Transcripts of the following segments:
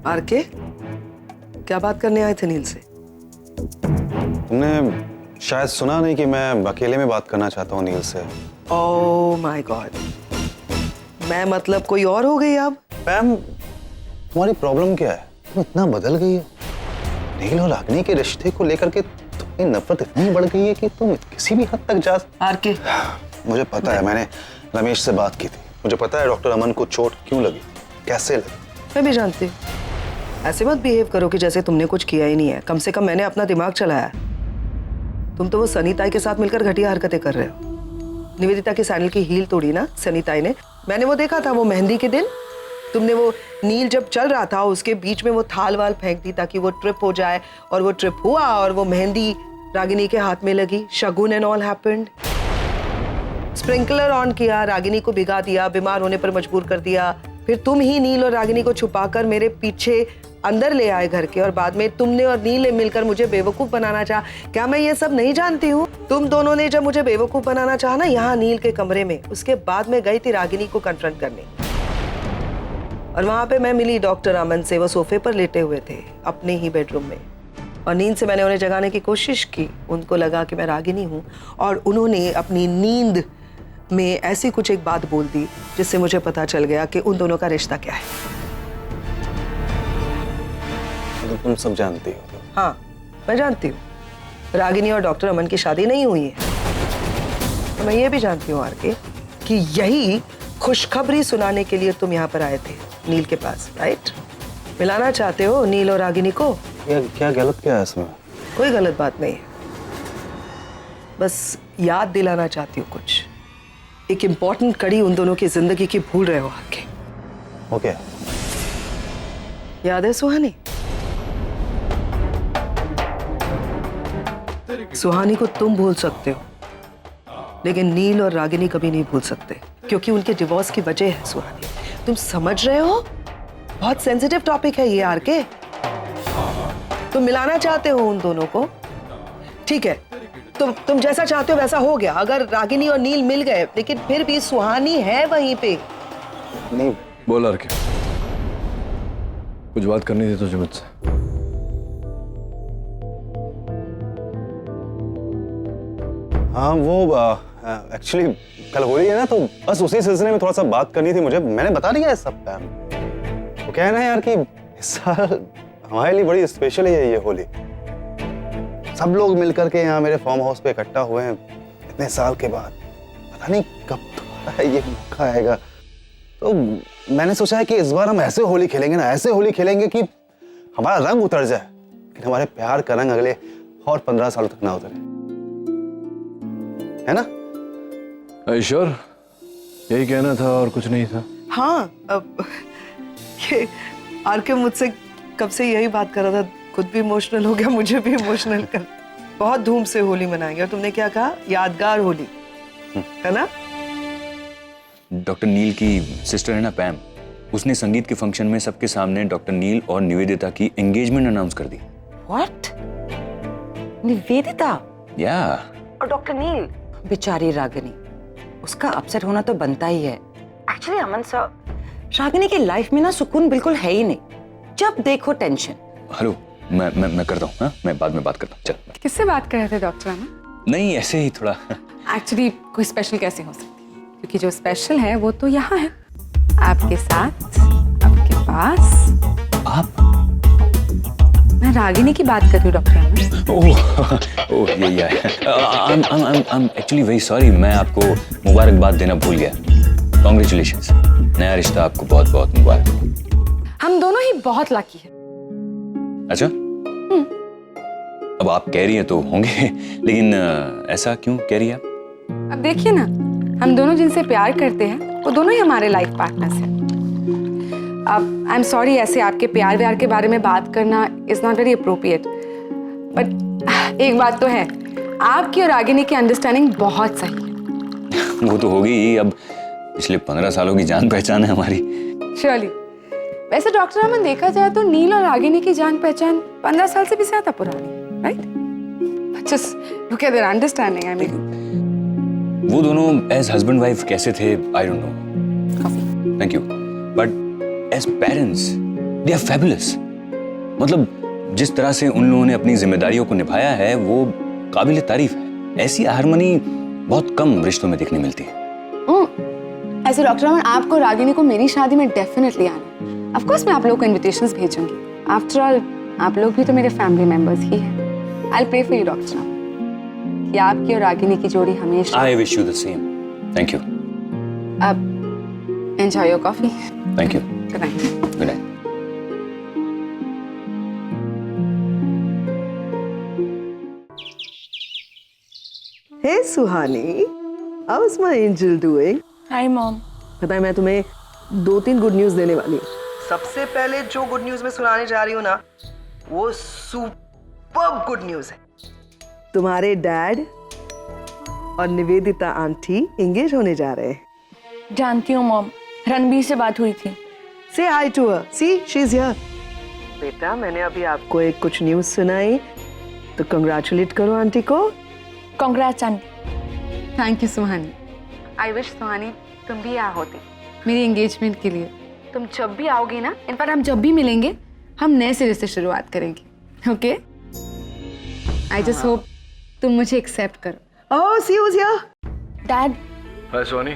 R K, क्या बात करने आए थे नील से? तुमने शायद सुना नहीं कि मैं अकेले में बात करना चाहता हूँ नील से। ओह माय गॉड, मैं मतलब कोई और हो गई अब? मैम, तुम्हारी प्रॉब्लम क्या है? तुम इतना बदल गई हो। नील और रागिनी के रिश्ते को लेकर के तुम्हारी नफरत इतनी बढ़ गई है कि तुम किसी भी हद तक जा। आरके, मुझे पता है, मैंने रमेश से बात की थी। मुझे पता है डॉक्टर अमन को चोट क्यों लगी, कैसे लगी। मैं भी जानती हूँ। ऐसे मत बिहेव करो कि जैसे तुमने कुछ किया ही नहीं है। कम से कम मैंने अपना दिमाग चलाया। तुम तो वो सनीताई के साथ मिलकर घटिया हरकतें कर रहे हो। निवेदिता के सैंडल की हील तोड़ी ना सनीताई ने। मैंने वो देखा था, वो मेहंदी के दिन तुमने वो नील जब चल रहा था उसके बीच में वो थाल वाल फेंक दी ताकि वो ट्रिप हो जाए, और वो ट्रिप हुआ और वो मेहंदी रागिनी के हाथ में लगी। Shagun and all happened. Sprinkler on किया, रागिनी को भिगा दिया, बीमार होने पर मजबूर कर दिया। फिर तुम ही नील और रागिनी को छुपाकर मेरे पीछे अंदर ले आए घर के, और बाद में तुमने और नील ने मिलकर मुझे बेवकूफ बनाना चाहा। क्या मैं ये सब नहीं जानती हूँ? तुम दोनों ने जब मुझे बेवकूफ बनाना चाहा ना यहाँ नील के कमरे में, उसके बाद में गई थी रागिनी को कन्फ्रंट करने, और वहां पे मैं मिली डॉक्टर अमन से। वो सोफे पर लेटे हुए थे अपने ही बेडरूम में, और नींद से मैंने उन्हें जगाने की कोशिश की। उनको लगा कि मैं रागिनी हूँ, और उन्होंने अपनी नींद में ऐसी कुछ एक बात बोल दी जिससे मुझे पता चल गया कि उन दोनों का रिश्ता क्या है। तो तुम सब जानती हो? हाँ, मैं जानती हूँ। रागिनी और डॉक्टर अमन की शादी नहीं हुई है। तो मैं ये भी जानती हूँ आरके कि यही खुशखबरी सुनाने के लिए तुम यहाँ पर आए थे नील के पास, राइट? मिलाना चाहते हो नील और रागिनी को। क्या गलत क्या है इसमें? कोई गलत बात नहीं है, बस याद दिलाना चाहती हूँ कुछ। एक इम्पोर्टेंट कड़ी उन दोनों की जिंदगी की भूल रहे हो आरके। ओके। याद है सुहानी? सुहानी को तुम भूल सकते हो, लेकिन नील और रागिनी कभी नहीं भूल सकते, क्योंकि उनके डिवोर्स की वजह है सुहानी। तुम समझ रहे हो? बहुत सेंसिटिव टॉपिक है ये आरके। तुम मिलाना चाहते हो उन दोनों को, ठीक है, तुम जैसा चाहते हो वैसा हो गया। अगर रागिनी और नील मिल गए, लेकिन फिर भी सुहानी है वहीं पे। नहीं बोल आरके, कुछ बात करनी थी तुझे मुझसे। हाँ, वो एक्चुअली कल होली है ना, तो बस उसी सिलसिले में थोड़ा सा बात करनी थी मुझे। मैंने बता दिया है सब प्लान। वो कहना है यार कि इस साल हमारे लिए बड़ी स्पेशल है ये होली। सब लोग मिलकर के यहाँ मेरे फार्म हाउस पे इकट्ठा हुए हैं इतने साल के बाद। पता नहीं कब दोबारा ये मौका आएगा। तो मैंने सोचा है कि इस बार हम ऐसे होली खेलेंगे ना, ऐसे होली खेलेंगे कि हमारा रंग उतर जाए, कि हमारे प्यार का रंग अगले और 15 साल तक ना उतरे, है ना? श्योर, यही कहना था और कुछ नहीं था। हाँ, अब ये आरके मुझसे कब से यही बात कर रहा था। खुद भी इमोशनल हो गया, मुझे भी इमोशनल कर। बहुत धूम से होली मनाएंगे, और तुमने क्या कहा? यादगार होली, है ना? डॉक्टर नील की सिस्टर है ना पैम, उसने संगीत के फंक्शन में सबके सामने डॉक्टर नील और निवेदिता की एंगेजमेंट अनाउंस कर दी। व्हाट? निवेदिता? या और डॉक्टर नील? बेचारी रागिनी, उसका अपसेट होना तो बनता ही है। एक्चुअली अमन साहब, रागिनी की लाइफ में ना सुकून बिल्कुल है ही नहीं। जब देखो टेंशन। हेलो, मैं करता हूँ, मैं बाद में बात करता हूँ। चल। किससे बात कर रहे थे डॉक्टर अमन? नहीं, ऐसे ही थोड़ा। एक्चुअली कोई स्पेशल कैसे हो सकती है, क्योंकि जो स्पेशल है वो तो यहाँ है, आपके साथ, आपके पास। आप? मैं रागिनी की बात कर रही हूँ डॉक्टर अमन। ओह ये I'm actually very sorry, मैं आपको मुबारकबाद देना भूल गया। Congratulations, नया रिश्ता आपको बहुत बहुत मुबारक। हम दोनों ही बहुत लकी हैं। अच्छा? अब आप कह रही हैं तो होंगे, लेकिन ऐसा क्यों कह रही हैं आप? अब देखिए ना, हम दोनों जिनसे प्यार करते हैं वो दोनों ही हमारे लाइफ पार्टनर्स हैं। अब आई एम सॉरी, ऐसे आपके प्यार व्यार के बारे में बात करना is not very appropriate, but एक बात तो है, आपकी और रागिनी की अंडरस्टैंडिंग बहुत सही है। वो तो होगी ही, अब पिछले 15 सालों की जान पहचान है हमारी। श्योरली। वैसे डॉक्टर अमन, देखा जाए तो नील और रागिनी की जान पहचान 15 साल से भी ज्यादा पुरानी है, right? Just look at there understanding. I mean वो दोनों एज हस्बैंड वाइफ कैसे थे, I don't know. Thank you. But as parents they are fabulous. मतलब जिस तरह से उन लोगों ने अपनी जिम्मेदारियों को निभाया है वो काबिल तारीफ है। ऐसी हारमोनी बहुत कम रिश्तों में देखने मिलती है। ऐसे डॉक्टर अमन, आपको रागिनी को मेरी शादी में डेफिनेटली आना। ऑफ कोर्स मैं आप लोगों को इनविटेशंस भेजूंगी। आफ्टर ऑल आप लोग भी तो मेरे फैमिली मेंबर्स ही हैं। I will pray for you doctor Aman कि आपकी और रागिनी की जोड़ी हमेशा। I wish you the same. Thank you. अब enjoy your coffee. Thank you. Good night. Good night. Hey Suhani, how is my angel doing? Hi mom. पता है मैं तुम्हें 2-3 गुड न्यूज़ देने वाली हूँ। सबसे पहले जो गुड न्यूज़ मैं सुनाने जा रही हूँ ना, वो सुपर्ब गुड न्यूज़ है। तुम्हारे डैड और निवेदिता आंटी एंगेज होने जा रहे हैं। जानती हूँ मॉम, रणबीर से बात हुई थी। Say hi to her. See, she's here. बेटा, मैंने अभी आपको एक कुछ न्यूज़ सुनाई, तो कंग्रेचुलेट करो आंटी को। Congrats aunty. Thank you Suhani. I wish Suhani तुम भी यहाँ होती मेरी एंगेजमेंट के लिए। तुम जब भी आओगी ना, इन पर हम जब भी मिलेंगे हम नए सिरे से शुरुआत करेंगे। ओके? आई जस्ट होप तुम मुझे एक्सेप्ट करो। Oh, see who's here. Dad, hi Soni,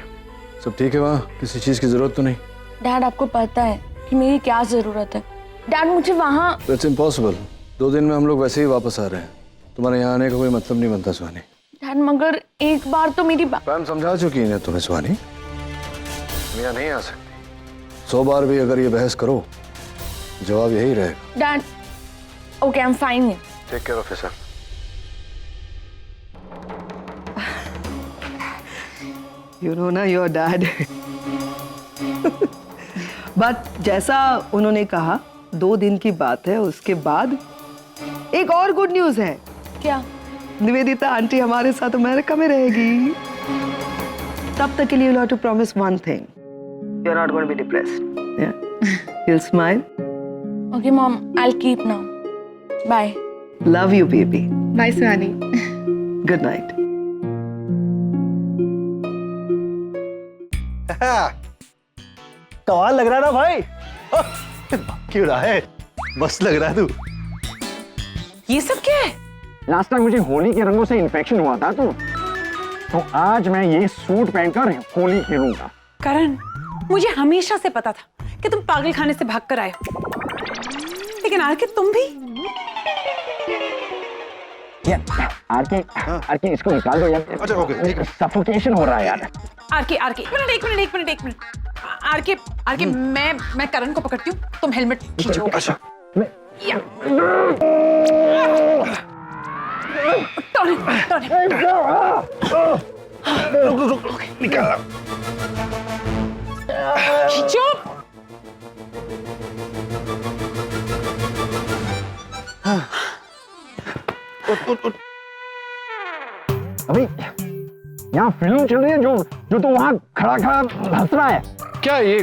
सब ठीक है वहाँ? किसी चीज की जरूरत तो नहीं? डैड आपको पता है कि मेरी क्या जरूरत है? डैड मुझे वहाँ। It's impossible. 2 दिन में हम लोग वैसे ही वापस आ रहे हैं। तुम्हारे यहाँ आने का कोई मतलब नहीं बनता सुहानी। डैड मगर एक बार तो मेरी बात। मैम समझा चुकी है तुम्हें सुहानी, तुम यहाँ नहीं आ सकती। 100 बार भी अगर ये बहस करो जवाब यही रहेगा। Dad okay, I am fine. Take care of yourself. You know ना, your dad. बट जैसा उन्होंने कहा 2 दिन की बात है, उसके बाद एक और गुड न्यूज़ है। क्या? निवेदिता आंटी हमारे साथ अमेरिका में रहेगी। तब तक के लिए you'll have to promise one thing. You're not going to be depressed. Yeah. You'll smile. Okay mom, I will keep now. Bye. Love you, baby. Bye Suhani. Good night. कमाल लग रहा है ना भाई? क्यों रहा है? मस्त लग रहा है तू। ये सब क्या है? लास्ट टाइम मुझे होली के रंगों से इन्फेक्शन हुआ था तो आज मैं ये सूट पहनकर होली खेलूंगा। करण, मुझे हमेशा से पता था कि तुम पागल खाने से भाग कर आए हो, लेकिन आरके तुम भी। आरके इसको निकाल दो यार। अच्छा ओके। सफोकेशन हो रहा है यार। आरके एक मिनट। आरके मैं करण को पकड़ती हूँ, तुम हेलमेट खींचो। अच्छा। निकाला। खींचो। अभी यहाँ फिल्म चल रही है जो तो वहाँ खड़ा हंस रहा है। क्या ये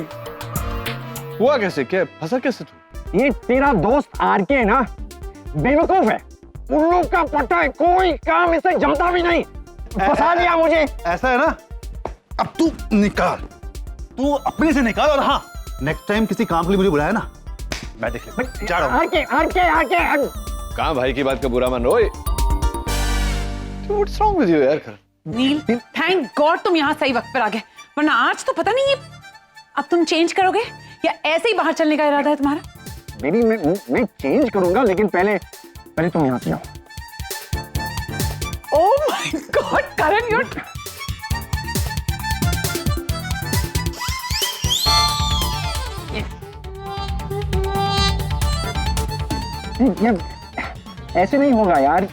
हुआ कैसे? क्या फंसा कैसे तू? ये तेरा दोस्त आरके ना बेवकूफ है, उल्लू का पट्टा है, कोई काम इसे जमता भी नहीं। फंसा लिया मुझे। ऐसा है ना, अब तू निकाल, तू अपने से निकाल। और हाँ, नेक्स्ट टाइम किसी काम के लिए मुझे बुलाया ना, मैं देख ले जा रहा हूँ। आरके कहाँ भाई की बात का बुरा मान रहे हो? What's wrong with you यार? नील, थैंक गॉड तुम यहाँ सही वक्त पर आ गए, वरना आज तो पता नहीं। अब तुम चेंज करोगे या ऐसे ही बाहर चलने का इरादा है तुम्हारा? बेबी मैं चेंज करूंगा, लेकिन पहले तुम यहाँ से आओ। Oh my God Karan, you ऐसे नहीं होगा यार।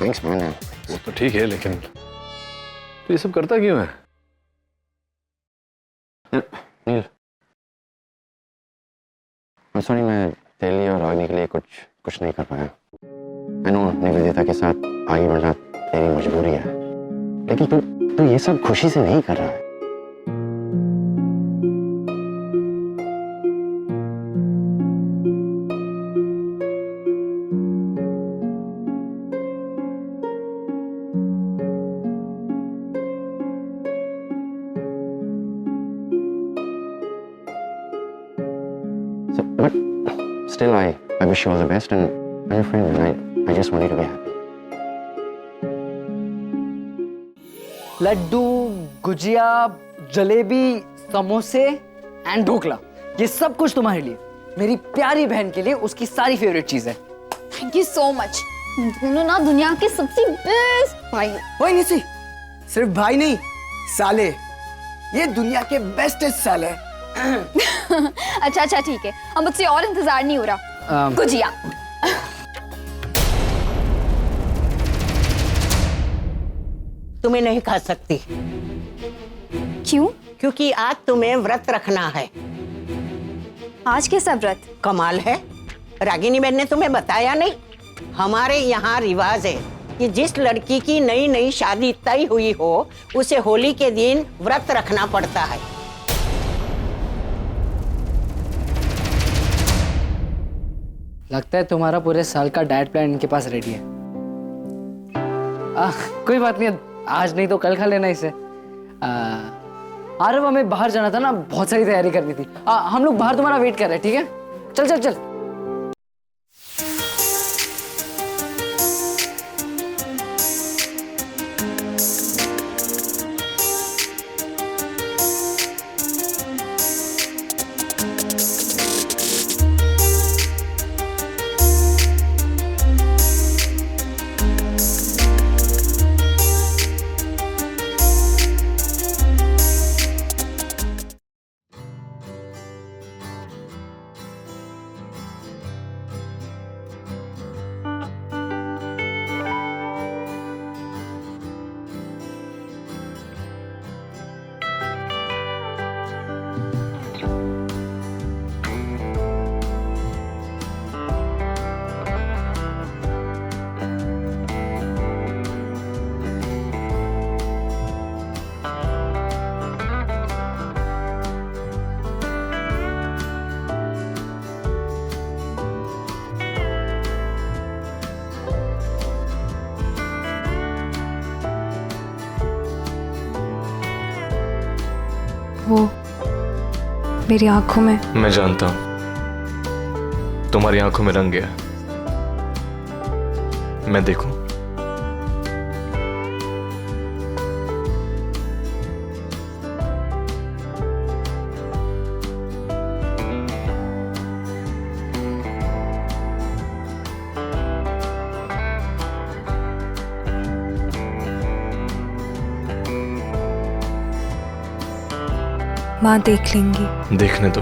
Thanks man. वो तो ठीक है, लेकिन तो ये सब करता क्यों है? नील, मैं सॉरी, मैं तेरे लिए और रागिनी के लिए कुछ नहीं कर पाया। मैं नो निवेदिता के साथ आगे बढ़ना तेरी मजबूरी है, लेकिन तू ये सब खुशी से नहीं कर रहा है। still I wish you all the best, and I'm your friend, and I just want you to be happy. Laddu, gujiya, jalebi, समोसे एंड ढोकला, ये सब कुछ तुम्हारे लिए, मेरी प्यारी बहन के लिए उसकी सारी फेवरेट चीज है। Thank you so much. दोनों ना दुनिया के सबसे बेस्ट भाई। ओए निसी, सिर्फ भाई नहीं, साले, ये दुनिया के बेस्टेस्ट साले। अच्छा अच्छा ठीक है, अब मुझसे और इंतजार नहीं हो रहा। गुजिया। तुम्हें नहीं खा सकती। क्यों? क्योंकि आज तुम्हें व्रत रखना है। आज कैसा व्रत? कमाल है, रागिनी बहन ने तुम्हें बताया नहीं? हमारे यहाँ रिवाज है कि जिस लड़की की नई नई शादी तय हुई हो उसे होली के दिन व्रत रखना पड़ता है। लगता है तुम्हारा पूरे साल का डाइट प्लान इनके पास रेडी है। कोई बात नहीं, आज नहीं तो कल खा लेना इसे। आरव, हमें बाहर जाना था ना, बहुत सारी तैयारी करनी थी। हम लोग बाहर तुम्हारा वेट कर रहे हैं, ठीक है? चल चल चल। वो मेरी आंखों में। मैं जानता हूं तुम्हारी आंखों में रंग गया। मैं देखूं? माँ देख लेंगी। देखने दो।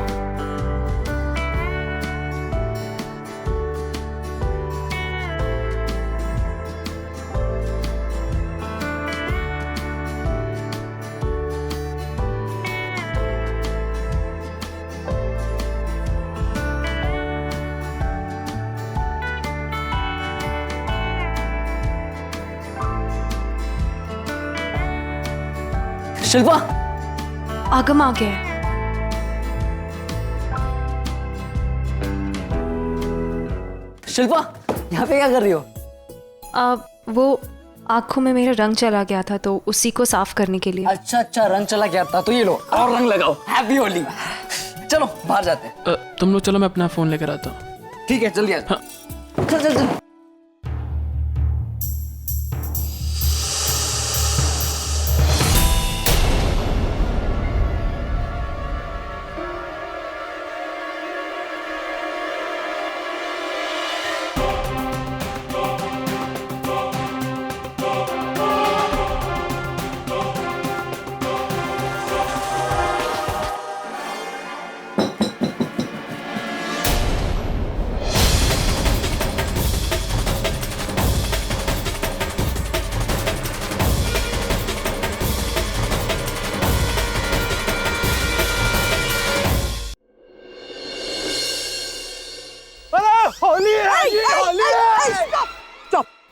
शिल्पा, आगम आ गया है। शिल्पा, यहाँ पे क्या कर रही हो? वो आंखों में मेरा रंग चला गया था तो उसी को साफ करने के लिए। अच्छा अच्छा, रंग चला गया था तो ये लो और रंग लगाओ। हैप्पी होली। चलो बाहर जाते हैं। तुम लोग चलो, मैं अपना फोन लेकर आता हूँ। ठीक है, जल्दी आ। हाँ। चल चल चल।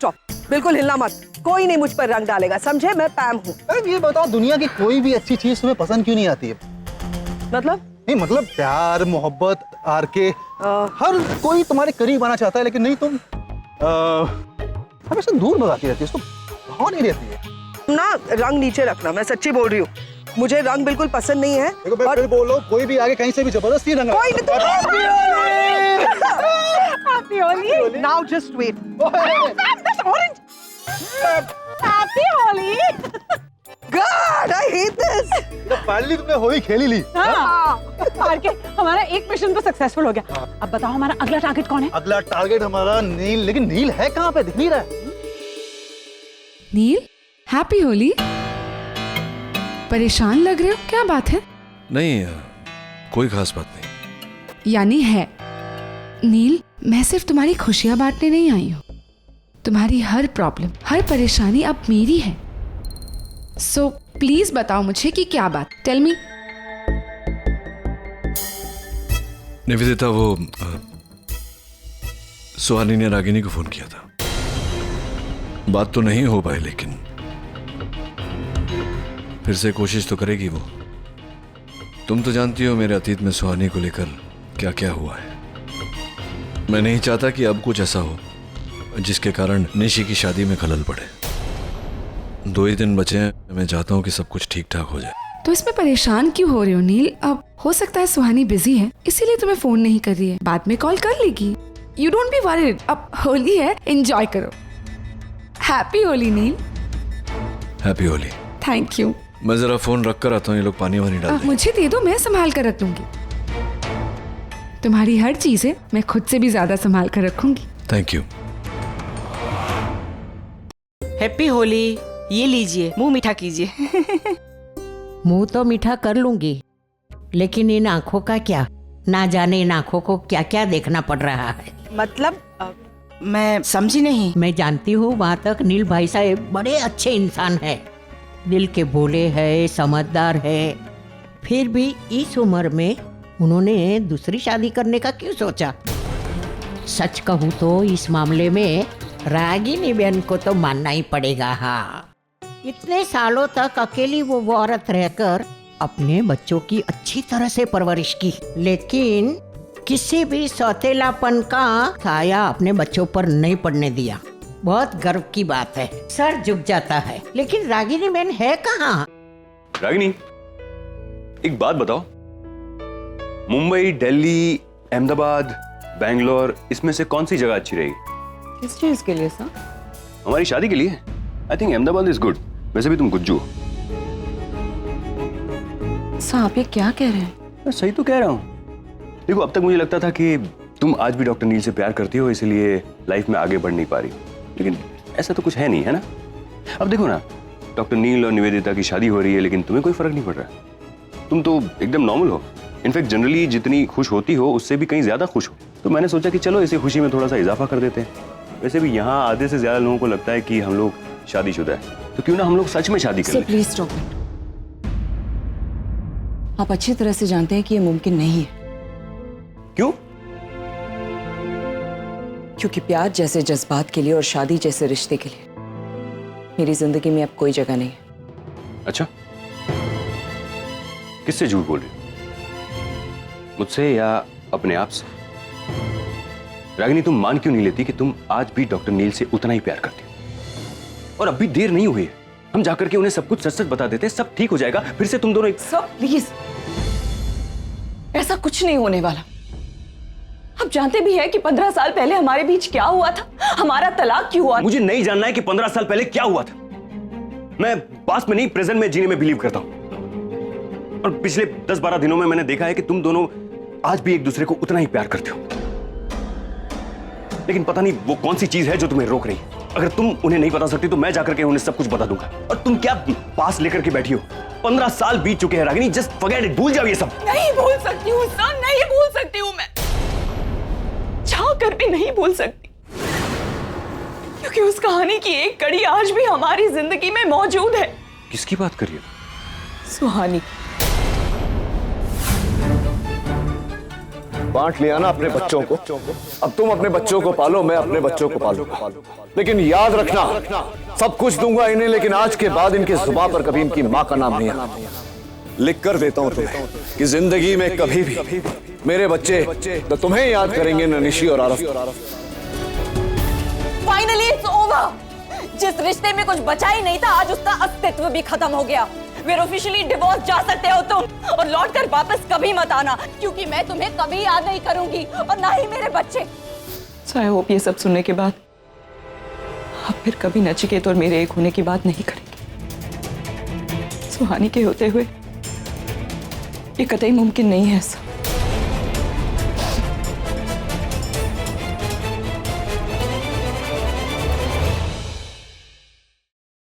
स्टॉप, बिल्कुल हिलना मत। कोई नहीं मुझ पर रंग डालेगा, समझे? मैं पैम हूँ। अरे ये बताओ, दुनिया की कोई भी अच्छी चीज तुम्हें पसंद क्यों नहीं आती है? मतलब? नहीं मतलब प्यार, मोहब्बत, आरके, हर कोई तुम्हारे करीब आना चाहता है, लेकिन नहीं, तुम हमेशा दूर भगाती रहती है, इसको भाव नहीं रहती है ना। रंग नीचे रखना, मैं सच्ची बोल रही हूँ। मुझे रंग बिल्कुल पसंद नहीं है। देखो, मैं फिर बोलो, कोई भी आगे कहीं से भी जबरदस्ती रंग कोई नहीं। Happy Holi. Now just wait. Sam, this orange. Happy Holi. God, I hate this. Finally तुमने होली खेली ली। हाँ, हार के हमारा एक मिशन तो सक्सेसफुल हो गया। अब बताओ हमारा अगला टारगेट कौन है? अगला टारगेट हमारा नील, लेकिन नील है कहाँ पे, दिख नहीं रहा है। नील, हैप्पी होली। परेशान लग रहे हो, क्या बात है? नहीं, कोई खास बात नहीं। यानी है। नील, मैं सिर्फ तुम्हारी खुशियां बांटने नहीं आई हूँ। तुम्हारी हर प्रॉब्लम, हर परेशानी अब मेरी है। सो प्लीज बताओ मुझे कि क्या बात। Tell me. निवेदिता, वो सुहानी ने रागिनी को फोन किया था। बात तो नहीं हो पाई, लेकिन फिर से कोशिश तो करेगी वो। तुम तो जानती हो मेरे अतीत में सुहानी को लेकर क्या क्या हुआ है। मैं नहीं चाहता कि अब कुछ ऐसा हो जिसके कारण निशी की शादी में खलल पड़े। 2 ही दिन बचे हैं, मैं चाहता हूँ कि सब कुछ ठीक ठाक हो जाए। तो इसमें परेशान क्यों हो रहे हो नील? अब हो सकता है सुहानी बिजी है, इसीलिए तुम्हें फोन नहीं कर रही है। बाद में कॉल कर लेगी। You don't be worried. अब होली है, एंजॉय करो। Happy Holi Neel. Happy Holi. Thank you. मैं जरा फोन रख कर आता हूँ, ये लोग पानी वानी डाल देंगे। मुझे दे दो, मैं संभाल कर रख दूंगी। तुम्हारी हर चीजें मैं खुद से भी ज्यादा संभाल कर रखूंगी। Thank you. हैप्पी होली। ये लीजिए, मुंह मीठा कीजिए। मुंह तो मीठा कर लूंगी, लेकिन इन आंखों का क्या? ना जाने इन आंखों को क्या क्या देखना पड़ रहा है। मतलब मैं समझी नहीं। मैं जानती हूँ, वहाँ तक नील भाई साहब बड़े अच्छे इंसान हैं, दिल के भोले हैं, समझदार है। फिर भी इस उम्र में उन्होंने दूसरी शादी करने का क्यों सोचा? सच कहूँ तो इस मामले में रागिनी बहन को तो मानना ही पड़ेगा। हाँ, इतने सालों तक अकेली वो औरत रहकर अपने बच्चों की अच्छी तरह से परवरिश की, लेकिन किसी भी सौतेलापन का साया अपने बच्चों पर नहीं पड़ने दिया। बहुत गर्व की बात है, सर झुक जाता है। लेकिन रागिनी बहन है कहाँ? रागिनी, एक बात बताओ, मुंबई, दिल्ली, अहमदाबाद, बैंगलोर, इसमें से कौन सी जगह अच्छी रहेगी? किस चीज के लिए सर? हमारी शादी के लिए। I think Ahmedabad is good. वैसे भी तुम गुज्जू हो। सर आप ये क्या कह रहे हैं? मैं सही तो कह रहा हूँ। देखो, अब तक मुझे लगता था कि तुम आज भी डॉक्टर नील से प्यार करती हो, इसलिए लाइफ में आगे बढ़ नहीं पा रही, लेकिन ऐसा तो कुछ है नहीं, है ना? अब देखो ना, डॉक्टर नील और निवेदिता की शादी हो रही है, लेकिन तुम्हें कोई फर्क नहीं पड़ रहा। तुम तो एकदम नॉर्मल हो। इनफैक्ट जनरली जितनी खुश होती हो उससे भी कहीं ज्यादा खुश हो। तो मैंने सोचा कि चलो इसी खुशी में थोड़ा सा इजाफा कर देते हैं। वैसे भी यहाँ आधे से ज्यादा लोगों को लगता है कि हम लोग शादीशुदा है, तो क्यों ना हम लोग सच में शादी कर लें। Please stop it. आप अच्छी तरह से जानते हैं कि ये मुमकिन नहीं है। क्यों? क्योंकि प्यार जैसे जज्बात के लिए और शादी जैसे रिश्ते के लिए मेरी जिंदगी में अब कोई जगह नहीं है। अच्छा, किससे झूठ बोल रही हो? मुझसे या अपने आप से? रागिनी, तुम मान क्यों नहीं लेती कि तुम आज भी डॉक्टर नील से उतना ही प्यार करती हो? और अब भी देर नहीं हुई है, हम जाकर के उन्हें सब कुछ सच सच बता देते, सब ठीक हो जाएगा। फिर से तुम दोनों एक... सर प्लीज, ऐसा कुछ नहीं होने वाला। आप जानते भी हैं कि 15 साल पहले हमारे बीच क्या हुआ था, हमारा तलाक क्यों हुआ था। मुझे नहीं जानना है कि 15 साल पहले क्या हुआ था। मैं पास्ट में नहीं, प्रेजेंट में जीने में बिलीव करता हूं। और पिछले 10-12 दिनों में मैंने देखा है कि तुम दोनों आज भी एक दूसरे को उतना ही प्यार करते हो, लेकिन पता नहीं वो कौन सी चीज है जो तुम्हें रोक रही है। अगर तुम उन्हें नहीं बता सकती तो मैं जाकर के उन्हें सब कुछ बता दूंगा। और तुम क्या पास लेकर के बैठी हो? 15 साल बीत चुके हैं रागिनी, जस्ट फॉरगेट इट, भूल जाओ ये सब। नहीं भूल सकती हूँ सर, नहीं भूल सकती हूँ मैं, चाह कर भी नहीं भूल सकती, क्योंकि उस कहानी की एक कड़ी आज भी हमारी जिंदगी में मौजूद है। किसकी बात कर रही हो? सुहानी। बांट लिया ना अपने बच्चों को। अब तुम अपने बच्चों को पालो, मैं अपने बच्चों को पालूंगा। लेकिन याद रखना, सब कुछ दूंगा इन्हें, लेकिन आज के बाद इनकी जुबान पर कभी इनकी मां का नाम नहीं आना। लिख कर देता हूं तुम्हें कि जिंदगी में कभी भी मेरे बच्चे तो तुम्हें याद करेंगे, न निशी और आरफ। Finally it's over. जिस रिश्ते में कुछ बचा ही नहीं था, आज उसका अस्तित्व भी खत्म हो गया। फिर ऑफिशियली डिवोर्स जा सकते हो तुम, और लौट कर वापस कभी मत आना, क्योंकि मैं तुम्हें कभी याद नहीं करूंगी और ना ही मेरे बच्चे। सो आई होप ये सब सुनने के बाद आप फिर कभी नचिकेत और मेरे एक होने की बात नहीं करेंगे। सुहानी के होते हुए ये कतई मुमकिन नहीं है ऐसा।